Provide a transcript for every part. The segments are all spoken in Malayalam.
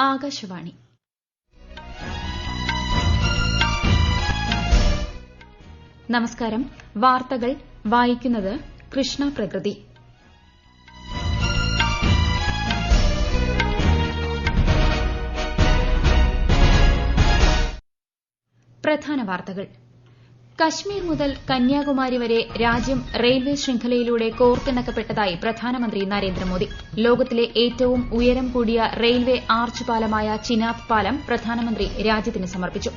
ആകാശവാണി. നമസ്കാരം. വാർത്തകൾ വായിക്കുന്നത് കൃഷ്ണ പ്രകൃതി. പ്രധാന വാർത്തകൾ. കശ്മീർ മുതൽ കന്യാകുമാരി വരെ രാജ്യം റെയിൽവേ ശൃംഖലയിലൂടെ കോർത്തിണക്കപ്പെട്ടതായി പ്രധാനമന്ത്രി നരേന്ദ്രമോദി. ലോകത്തിലെ ഏറ്റവും ഉയരം കൂടിയ റെയിൽവേ ആർച്ച് പാലമായ ചിനാബ് പാലം പ്രധാനമന്ത്രി രാജ്യത്തിന് സമർപ്പിച്ചു.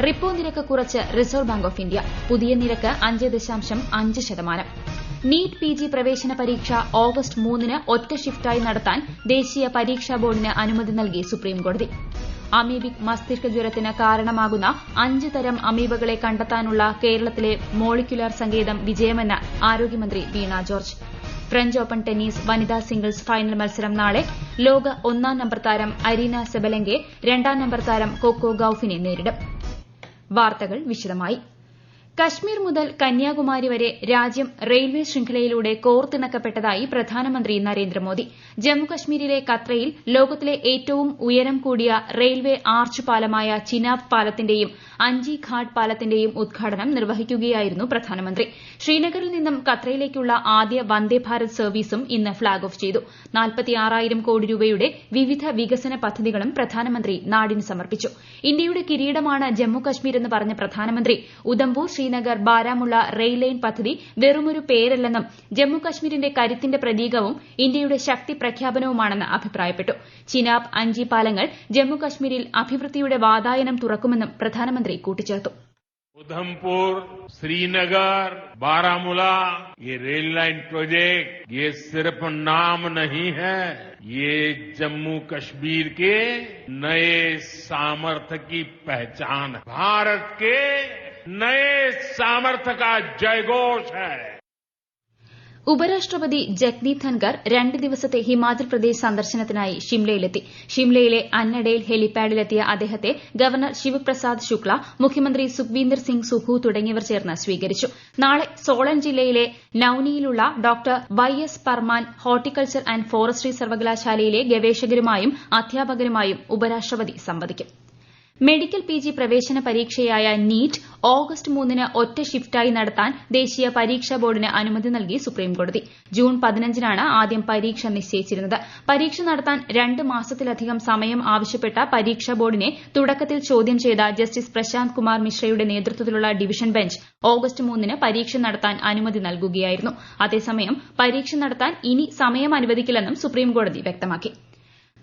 റിപ്പോ നിരക്ക് കുറച്ച് റിസർവ് ബാങ്ക് ഓഫ് ഇന്ത്യ. പുതിയ നിരക്ക് 5.5%. നീറ്റ് പിജി പ്രവേശന പരീക്ഷ ഓഗസ്റ്റ് 3 ഒറ്റ ഷിഫ്റ്റായി നടത്താൻ ദേശീയ പരീക്ഷാ ബോർഡിന് അനുമതി നൽകി സുപ്രീംകോടതി. അമീബിക് മസ്തിഷ്ക ജ്വരത്തിന് കാരണമാകുന്ന 5 തരം അമീബകളെ കണ്ടെത്താനുള്ള കേരളത്തിലെ മോളിക്യുലർ സങ്കേതം വിജയമെന്ന് ആരോഗ്യമന്ത്രി വീണ ജോർജ്. ഫ്രഞ്ച് ഓപ്പൺ ടെന്നീസ് വനിതാ സിംഗിൾസ് ഫൈനൽ മത്സരം നാളെ. ലോക 1 നമ്പർ താരം അരീന സെബലങ്കെ 2 നമ്പർ താരം കൊക്കോ ഗൌഫിനെ നേരിടും. വാർത്തകൾ വിശദമായി. കശ്മീർ മുതൽ കന്യാകുമാരി വരെ രാജ്യം റെയിൽവേ ശൃംഖലയിലൂടെ കോർത്തിണക്കപ്പെട്ടതായി പ്രധാനമന്ത്രി നരേന്ദ്രമോദി. ജമ്മുകശ്മീരിലെ കത്രയിൽ ലോകത്തിലെ ഏറ്റവും ഉയരം കൂടിയ റെയിൽവേ ആർച്ച് പാലമായ ചിനാബ് പാലത്തിന്റെയും അഞ്ചി ഘാട്ട് പാലത്തിന്റെയും ഉദ്ഘാടനം നിർവഹിക്കുകയായിരുന്നു പ്രധാനമന്ത്രി. ശ്രീനഗറിൽ നിന്നും കത്രയിലേക്കുള്ള ആദ്യ വന്ദേ ഭാരത് സർവീസും ഇന്ന് ഫ്ളാഗ് ഓഫ് ചെയ്തു. 46,000 കോടി രൂപയുടെ വിവിധ വികസന പദ്ധതികളും പ്രധാനമന്ത്രി നാടിന് സമർപ്പിച്ചു. ഇന്ത്യയുടെ കിരീടമാണ് ജമ്മുകശ്മീർ എന്ന് പറഞ്ഞ പ്രധാനമന്ത്രി ഉധംപൂർ ശ്രീനഗർ ബാരാമുള്ള റെയിൽ ലൈൻ പദ്ധതി വെറുമൊരു പേരല്ലെന്നും ജമ്മുകശ്മീരിന്റെ കരുത്തിന്റെ പ്രതീകവും ഇന്ത്യയുടെ ശക്തി പ്രഖ്യാപനവുമാണെന്ന് അഭിപ്രായപ്പെട്ടു. ചിനാബ് അഞ്ചി പാലങ്ങൾ ജമ്മുകശ്മീരിൽ അഭിവൃദ്ധിയുടെ വാതായനം തുറക്കുമെന്നും പ്രധാനമന്ത്രി കൂട്ടിച്ചേർത്തു. उधमपुर, श्रीनगर, बारामूला ये रेल लाइन प्रोजेक्ट ये सिर्फ नाम नहीं है, ये जम्मू कश्मीर के नए सामर्थ्य की पहचान है. भारत के नए सामर्थ्य का जयघोष है. ഉപരാഷ്ട്രപതി ജഗ്ദീപ് ധൻകർ 2 ദിവസത്തെ ഹിമാചൽ പ്രദേശ് സന്ദർശനത്തിനായി ഷിംലയിലെത്തി. ഷിംലയിലെ അന്നഡെയിൽ ഹെലിപാഡിലെത്തിയ അദ്ദേഹത്തെ ഗവർണർ ശിവപ്രസാദ് ശുക്ല, മുഖ്യമന്ത്രി സുഖ്വീന്ദർ സിംഗ് സുഖു തുടങ്ങിയവർ ചേർന്ന് സ്വീകരിച്ചു. നാളെ സോളൻ ജില്ലയിലെ നൌനിയിലുള്ള doctor YS Parmar horticulture and forestry സർവകലാശാലയിലെ ഗവേഷകരുമായും അധ്യാപകരുമായും ഉപരാഷ്ട്രപതി സംവദിക്കും. മെഡിക്കൽ പിജി പ്രവേശന പരീക്ഷയായ നീറ്റ് ഓഗസ്റ്റ് 3 ഒറ്റ ഷിഫ്റ്റായി നടത്താൻ ദേശീയ പരീക്ഷാ ബോർഡിന് അനുമതി നൽകി സുപ്രീംകോടതി. ജൂൺ 15 ആദ്യം പരീക്ഷ നിശ്ചയിച്ചിരുന്നത്. പരീക്ഷ നടത്താൻ 2 മാസത്തിലധികം സമയം ആവശ്യപ്പെട്ട പരീക്ഷാ ബോർഡിനെ തുടക്കത്തിൽ ചോദ്യം ചെയ്ത ജസ്റ്റിസ് പ്രശാന്ത് കുമാർ മിശ്രയുടെ നേതൃത്വത്തിലുള്ള ഡിവിഷൻ ബെഞ്ച് ഓഗസ്റ്റ് 3 പരീക്ഷ നടത്താൻ അനുമതി നൽകുകയായിരുന്നു. അതേസമയം പരീക്ഷ നടത്താൻ ഇനി സമയം അനുവദിക്കില്ലെന്നും സുപ്രീംകോടതി വ്യക്തമാക്കി.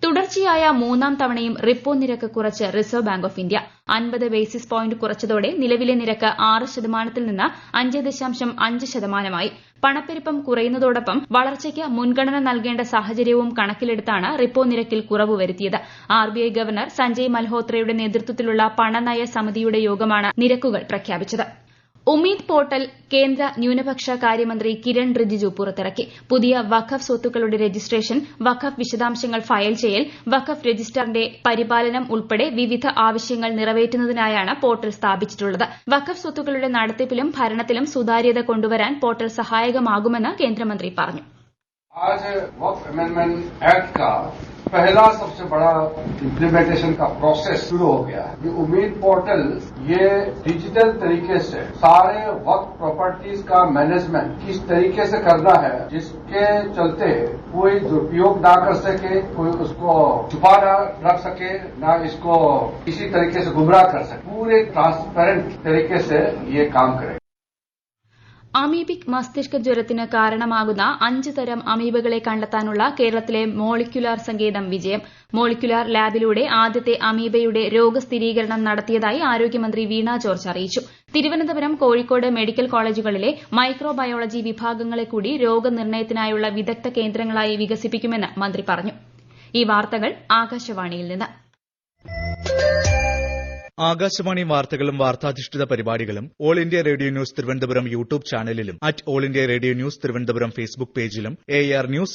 തുടർച്ചയായ 3ാം തവണയും റിപ്പോ നിരക്ക് കുറച്ച് Reserve Bank of India. 50 basis point കുറച്ചതോടെ നിലവിലെ നിരക്ക് 6% നിന്ന് 5.5%. പണപ്പെരുപ്പം കുറയുന്നതോടൊപ്പം വളർച്ചയ്ക്ക് മുൻഗണന നൽകേണ്ട സാഹചര്യവും കണക്കിലെടുത്താണ് റിപ്പോ നിരക്കിൽ കുറവ് വരുത്തിയത്. RBI ഗവർണർ സഞ്ജയ് മൽഹോത്രയുടെ നേതൃത്വത്തിലുള്ള പണനയ സമിതിയുടെ യോഗമാണ് നിരക്കുകൾ പ്രഖ്യാപിച്ചത്. ഉമീദ് പോർട്ടൽ കേന്ദ്ര ന്യൂനപക്ഷ കാര്യമന്ത്രി കിരൺ റിജിജു പുറത്തിറക്കി. പുതിയ വഖഫ് സ്വത്തുക്കളുടെ രജിസ്ട്രേഷൻ, വഖഫ് വിശദാംശങ്ങൾ ഫയൽ ചെയ്യൽ, വഖഫ് രജിസ്ട്രാറിന്റെ പരിപാലനം ഉൾപ്പെടെ വിവിധ ആവശ്യങ്ങൾ നിറവേറ്റുന്നതിനായാണ് പോർട്ടൽ സ്ഥാപിച്ചിട്ടുള്ളത്. വഖഫ് സ്വത്തുക്കളുടെ നടത്തിപ്പിലും ഭരണത്തിലും സുതാര്യത കൊണ്ടുവരാൻ പോർട്ടൽ സഹായകമാകുമെന്ന് കേന്ദ്രമന്ത്രി പറഞ്ഞു. आज वक्फ अमेंडमेंट एक्ट का पहला सबसे बड़ा इम्प्लीमेंटेशन का प्रोसेस शुरू हो गया है. ये उम्मीद पोर्टल ये डिजिटल तरीके से सारे वक्फ प्रॉपर्टीज का मैनेजमेंट किस तरीके से करना है, जिसके चलते कोई दुरुपयोग ना कर सके, कोई उसको छुपा ना रख सके, ना इसको किसी तरीके से गुमराह कर सके. पूरे ट्रांसपेरेंट तरीके से ये काम करे. അമീബിക് മസ്തിഷ്ക ജ്വരത്തിന് കാരണമാകുന്ന 5 തരം അമീബകളെ കണ്ടെത്താനുള്ള കേരളത്തിലെ മോളിക്യുലർ സങ്കേതം വിജയം. മോളിക്യുലർ ലാബിലൂടെ ആദ്യത്തെ അമീബയുടെ രോഗസ്ഥിരീകരണം നടത്തിയതായി ആരോഗ്യമന്ത്രി വീണ ജോർജ് അറിയിച്ചു. തിരുവനന്തപുരം, കോഴിക്കോട് മെഡിക്കൽ കോളേജുകളിലെ മൈക്രോബയോളജി വിഭാഗങ്ങളെ കൂടി രോഗനിർണയത്തിനായുള്ള വിദഗ്ധ കേന്ദ്രങ്ങളായി വികസിപ്പിക്കുമെന്ന് മന്ത്രി പറഞ്ഞു. ഈ വാർത്തകൾ ആകാശവാണിയിൽ നിന്ന്. ആകാശവാണി വാർത്തകളും വാർത്താധിഷ്ഠിത പരിപാടികളും All India Radio News Thiruvananthapuram YouTube ചാനലിലും All India Radio News Thiruvananthapuram Facebook പേജിലും AR News_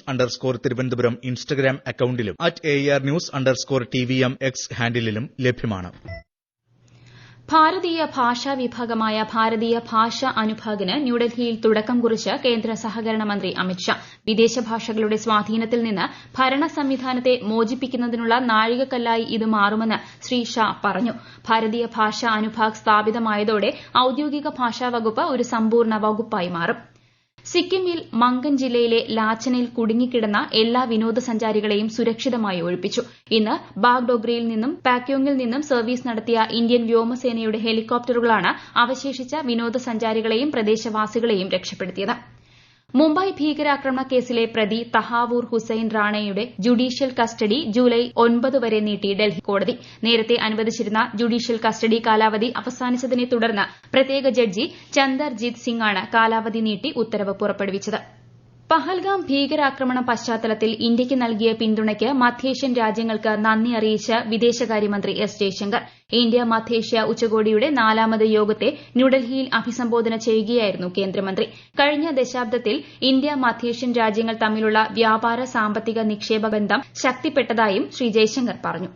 തിരുവനന്തപുരം ഇൻസ്റ്റഗ്രാം അക്കൌണ്ടിലും AR News_TVM X ഹാൻഡിലും ലഭ്യമാണ്. ഭാരതീയ ഭാഷാ വിഭാഗമായ ഭാരതീയ ഭാഷാ അനുഭാഗിന് ന്യൂഡൽഹിയിൽ തുടക്കം കുറിച്ച് കേന്ദ്ര സഹകരണ മന്ത്രി അമിത്ഷാ വിദേശ ഭാഷകളുടെ സ്വാധീനത്തിൽ നിന്ന് ഭരണ സംവിധാനത്തെ മോചിപ്പിക്കുന്നതിനുള്ള നാഴികക്കല്ലായി ഇത് മാറുമെന്ന് ശ്രീ ഷാ പറഞ്ഞു. ഭാരതീയ ഭാഷാ അനുഭാഗ് സ്ഥാപിതമായതോടെ ഔദ്യോഗിക ഭാഷാ വകുപ്പ് ഒരു സമ്പൂർണ്ണ വകുപ്പായി മാറും. സിക്കിമിൽ മംഗൻ ജില്ലയിലെ ലാച്ചനിൽ കുടുങ്ങിക്കിടന്ന എല്ലാ വിനോദസഞ്ചാരികളെയും സുരക്ഷിതമായി ഒഴിപ്പിച്ചു. ഇന്ന് ബാഗ്ഡോഗ്രയിൽ നിന്നും പാക്യോങ്ങിൽ നിന്നും സർവീസ് നടത്തിയ ഇന്ത്യൻ വ്യോമസേനയുടെ ഹെലികോപ്റ്ററുകളാണ് അവശേഷിച്ച വിനോദസഞ്ചാരികളെയും പ്രദേശവാസികളെയും രക്ഷപ്പെടുത്തിയത്. മുംബൈ ഭീകരാക്രമണ കേസിലെ പ്രതി തഹാവൂർ ഹുസൈൻ റാണയുടെ ജുഡീഷ്യൽ കസ്റ്റഡി ജൂലൈ 9 വരെ നീട്ടി ഡൽഹി കോടതി. നേരത്തെ അനുവദിച്ചിരുന്ന ജുഡീഷ്യൽ കസ്റ്റഡി കാലാവധി അവസാനിച്ചതിനെ തുടർന്ന് പ്രത്യേക ജഡ്ജി ചന്ദർജിത് സിംഗാണ് കാലാവധി നീട്ടി ഉത്തരവ് പുറപ്പെടുവിച്ചത്. പഹൽഗാം ഭീകരാക്രമണ പശ്ചാത്തലത്തിൽ ഇന്ത്യയ്ക്ക് നൽകിയ പിന്തുണയ്ക്ക് മധ്യേഷ്യൻ രാജ്യങ്ങൾക്ക് നന്ദി അറിയിച്ച് വിദേശകാര്യമന്ത്രി എസ് ജയശങ്കർ. ഇന്ത്യ മധ്യേഷ്യ ഉച്ചകോടിയുടെ 4ാമത് യോഗത്തെ ന്യൂഡൽഹിയിൽ അഭിസംബോധന ചെയ്യുകയായിരുന്നു കേന്ദ്രമന്ത്രി. കഴിഞ്ഞ ദശാബ്ദത്തിൽ ഇന്ത്യ മധ്യേഷ്യൻ രാജ്യങ്ങൾ തമ്മിലുള്ള വ്യാപാര സാമ്പത്തിക നിക്ഷേപ ബന്ധം ശക്തിപ്പെട്ടതായും ശ്രീ ജയശങ്കർ പറഞ്ഞു.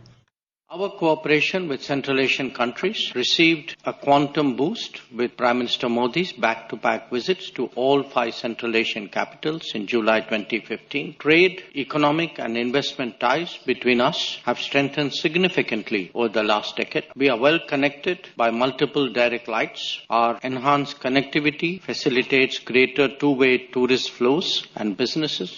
Our cooperation with Central Asian countries received a quantum boost with Prime Minister Modi's back-to-back visits to all 5 Central Asian capitals in July 2015. Trade, economic and investment ties between us have strengthened significantly over the last decade. We are well connected by multiple direct flights. Our enhanced connectivity facilitates greater two-way tourist flows and businesses.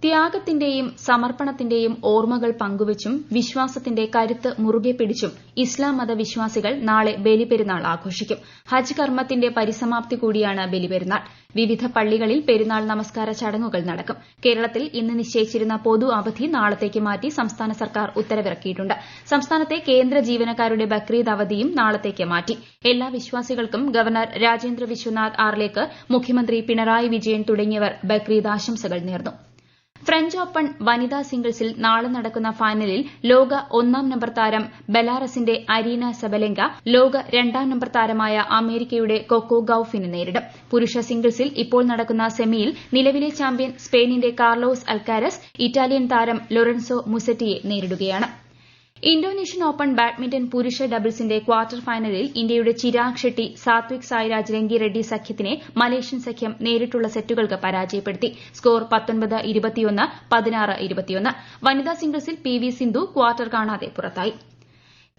ത്യാഗത്തിന്റെയും സമർപ്പണത്തിന്റെയും ഓർമ്മകൾ പങ്കുവച്ചും വിശ്വാസത്തിന്റെ കരുത്ത് മുറുകെ പിടിച്ചും ഇസ്ലാം മതവിശ്വാസികൾ നാളെ ബലിപെരുന്നാൾ ആഘോഷിക്കും. ഹജ്ജ് കർമ്മത്തിന്റെ പരിസമാപ്തി കൂടിയാണ് ബലിപെരുന്നാൾ. വിവിധ പള്ളികളിൽ പെരുന്നാൾ നമസ്കാര ചടങ്ങുകൾ നടക്കും. കേരളത്തിൽ ഇന്ന് നിശ്ചയിച്ചിരുന്ന പൊതു അവധി നാളത്തേക്ക് മാറ്റി സംസ്ഥാന സർക്കാർ ഉത്തരവിറക്കിയിട്ടുണ്ട്. സംസ്ഥാനത്തെ കേന്ദ്ര ജീവനക്കാരുടെ ബക്രീദ് അവധിയും നാളത്തേക്ക് മാറ്റി. എല്ലാ വിശ്വാസികൾക്കും ഗവർണർ രാജേന്ദ്ര വിശ്വനാഥ് ആർലേക്കർ, മുഖ്യമന്ത്രി പിണറായി വിജയൻ തുടങ്ങിയവർ ബക്രീദ് ആശംസകൾ നേർന്നു. ഫ്രഞ്ച് ഓപ്പൺ വനിതാ സിംഗിൾസിൽ നാളെ നടക്കുന്ന ഫൈനലിൽ ലോക 1-ാം നമ്പർ താരം ബെലാറസിന്റെ അരീന സബലെങ്ക ലോക 2-ാം നമ്പർ താരമായ അമേരിക്കയുടെ കൊക്കോ ഗൌഫിനെ നേരിടും. പുരുഷ സിംഗിൾസിൽ ഇപ്പോൾ നടക്കുന്ന സെമിയിൽ നിലവിലെ ചാമ്പ്യൻ സ്പെയിനിന്റെ കാർലോസ് അൽക്കാരസ് ഇറ്റാലിയൻ താരം ലൊറൻസോ മുസറ്റിയെ നേരിടുകയാണ്. ഇന്തോനേഷ്യൻ ഓപ്പൺ ബാഡ്മിന്റൺ പുരുഷ ഡബിൾസിന്റെ ക്വാർട്ടർ ഫൈനലിൽ ഇന്ത്യയുടെ ചിരാഗ് ഷെട്ടി സാത്വിക് സായ്രാജ് രംഗിറെഡ്ഡി സഖ്യത്തിനെ മലേഷ്യൻ സഖ്യം നേരിട്ടുള്ള സെറ്റുകൾക്ക് പരാജയപ്പെടുത്തി. സ്കോർ 19-21, 16-21. വനിതാ സിംഗിൾസിൽ പി.വി. സിന്ധു ക്വാർട്ടർ കാണാതെ പുറത്തായി.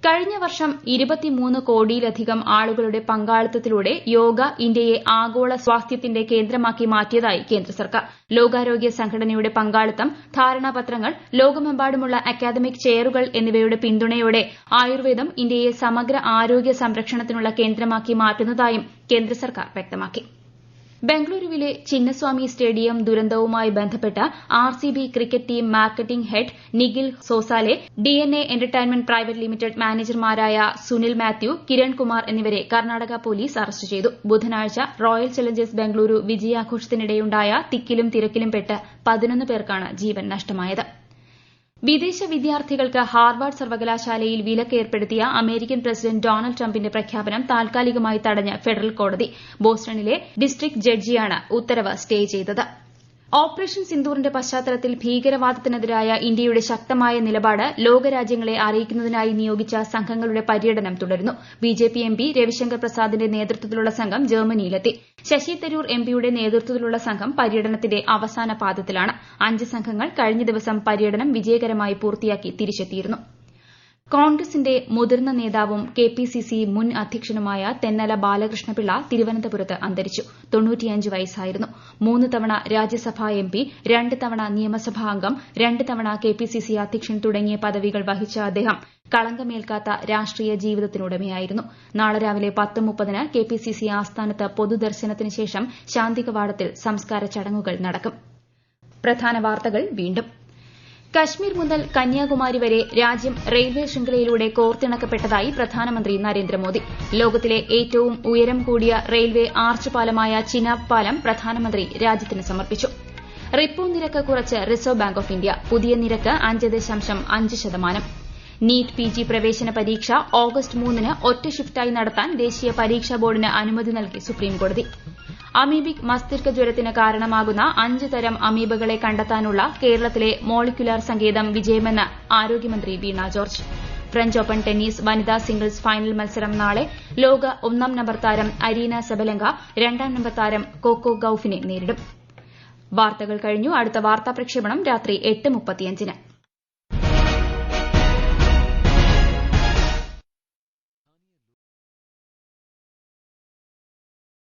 കഴിഞ്ഞ വർഷം 23 കോടിയിലധികം ആളുകളുടെ പങ്കാളിത്തത്തിലൂടെ യോഗ ഇന്ത്യയെ ആഗോള സ്വാസ്ഥ്യത്തിന്റെ കേന്ദ്രമാക്കി മാറ്റിയതായി കേന്ദ്ര സർക്കാർ. ലോകാരോഗ്യ സംഘടനയുടെ പങ്കാളിത്തം, ധാരണാപത്രങ്ങൾ, ലോകമെമ്പാടുമുള്ള അക്കാദമിക് ചെയറുകൾ എന്നിവയുടെ പിന്തുണയോടെ ആയുർവേദം ഇന്ത്യയെ സമഗ്ര ആരോഗ്യ സംരക്ഷണത്തിനുള്ള കേന്ദ്രമാക്കി മാറ്റുന്നതായും കേന്ദ്ര സർക്കാർ വ്യക്തമാക്കി. ബംഗളൂരുവിലെ ചിന്നസ്വാമി സ്റ്റേഡിയം ദുരന്തവുമായി ബന്ധപ്പെട്ട് RCB cricket team marketing head Nikhil Sosale, DNA entertainment private limited മാനേജർമാരായ സുനിൽ മാത്യു, കിരൺ കുമാർ എന്നിവരെ കർണാടക പോലീസ് അറസ്റ്റ് ചെയ്തു. ബുധനാഴ്ച റോയൽ ചലഞ്ചേഴ്സ് ബംഗളൂരു വിജയാഘോഷത്തിനിടെയുണ്ടായ തിക്കിലും തിരക്കിലും പെട്ട് 11 പേർക്കാണ് ജീവൻ നഷ്ടമായത്. വിദേശ വിദ്യാർത്ഥികൾക്ക് ഹാർവാർഡ് സർവകലാശാലയിൽ വിലക്ക് ഏർപ്പെടുത്തിയ അമേരിക്കൻ പ്രസിഡന്റ് ഡൊണാൾഡ് ട്രംപിന്റെ പ്രഖ്യാപനം താൽക്കാലികമായി തടഞ്ഞ് ഫെഡറൽ കോടതി. ബോസ്റ്റണിലെ ഡിസ്ട്രിക്ട് ജഡ്ജിയാണ് ഉത്തരവ് സ്റ്റേ ചെയ്തത്. ഓപ്പറേഷൻ സിന്ദൂറിന്റെ പശ്ചാത്തലത്തിൽ ഭീകരവാദത്തിനെതിരായ ഇന്ത്യയുടെ ശക്തമായ നിലപാട് ലോകരാജ്യങ്ങളെ അറിയിക്കുന്നതിനായി നിയോഗിച്ച സംഘങ്ങളുടെ പര്യടനം തുടരുന്നു. ബിജെപി എംപി രവിശങ്കർ പ്രസാദിന്റെ നേതൃത്വത്തിലുള്ള സംഘം ജർമ്മനിയിലെത്തി. ശശി തരൂർ എംപിയുടെ നേതൃത്വത്തിലുള്ള സംഘം പര്യടനത്തിന്റെ അവസാന പാദത്തിലാണ്. 5 സംഘങ്ങൾ കഴിഞ്ഞ ദിവസം പര്യടനം വിജയകരമായി പൂർത്തിയാക്കി തിരിച്ചെത്തിയിരുന്നു. കോൺഗ്രസിന്റെ മുതിർന്ന നേതാവും കെപിസിസി മുൻ അധ്യക്ഷനുമായ തെന്നല ബാലകൃഷ്ണപിള്ള തിരുവനന്തപുരത്ത് അന്തരിച്ചു. 95 വയസ്സായിരുന്നു. 3 തവണ രാജ്യസഭാ എംപി, 2 തവണ നിയമസഭാ അംഗം, 2 തവണ കെപിസിസി അധ്യക്ഷൻ തുടങ്ങിയ പദവികൾ വഹിച്ച അദ്ദേഹം കളങ്കമേൽക്കാത്ത രാഷ്ട്രീയ ജീവിതത്തിനുടമയായിരുന്നു. നാളെ രാവിലെ 10:30 കെപിസിസി ആസ്ഥാനത്ത് പൊതുദർശനത്തിന് ശേഷം ശാന്തികവാടത്തിൽ സംസ്കാര ചടങ്ങുകൾ നടക്കും. പ്രധാന വാർത്തകൾ വീണ്ടും. കശ്മീർ മുതൽ കന്യാകുമാരി വരെ രാജ്യം റെയിൽവേ ശൃംഖലയിലൂടെ കോർത്തിണക്കപ്പെട്ടതായി പ്രധാനമന്ത്രി നരേന്ദ്രമോദി. ലോകത്തിലെ ഏറ്റവും ഉയരം കൂടിയ റെയിൽവേ ആർച്ച് പാലമായ ചിനാബ് പാലം പ്രധാനമന്ത്രി രാജ്യത്തിന് സമർപ്പിച്ചു. റിപ്പോ നിരക്ക് കുറച്ച് റിസർവ് ബാങ്ക് ഓഫ് ഇന്ത്യ. പുതിയ നിരക്ക് 5.5%. നീറ്റ് പിജി പ്രവേശന പരീക്ഷ ഓഗസ്റ്റ് 3 ഒറ്റ ഷിഫ്റ്റായി നടത്താൻ ദേശീയ പരീക്ഷാ ബോർഡിന് അനുമതി നൽകി സുപ്രീംകോടതി. അമീബിക് മസ്തിഷ്ക ജ്വരത്തിന് കാരണമാകുന്ന 5 തരം അമീബകളെ കണ്ടെത്താനുള്ള കേരളത്തിലെ മോളിക്യുലാർ സങ്കേതം വിജയമെന്ന് ആരോഗ്യമന്ത്രി വീണ ജോർജ്. ഫ്രഞ്ച് ഓപ്പൺ ടെന്നീസ് വനിതാ സിംഗിൾസ് ഫൈനൽ മത്സരം നാളെ. ലോക 1-ാം നമ്പർ താരം അരീന സബലങ്ക 2-ാം നമ്പർ താരം കോക്കോ ഗൌഫിനെ നേരിടും. വാർത്തകൾ കഴിഞ്ഞു. അടുത്ത വാർത്താ പ്രക്ഷേപണം രാത്രി 8:35-ന്.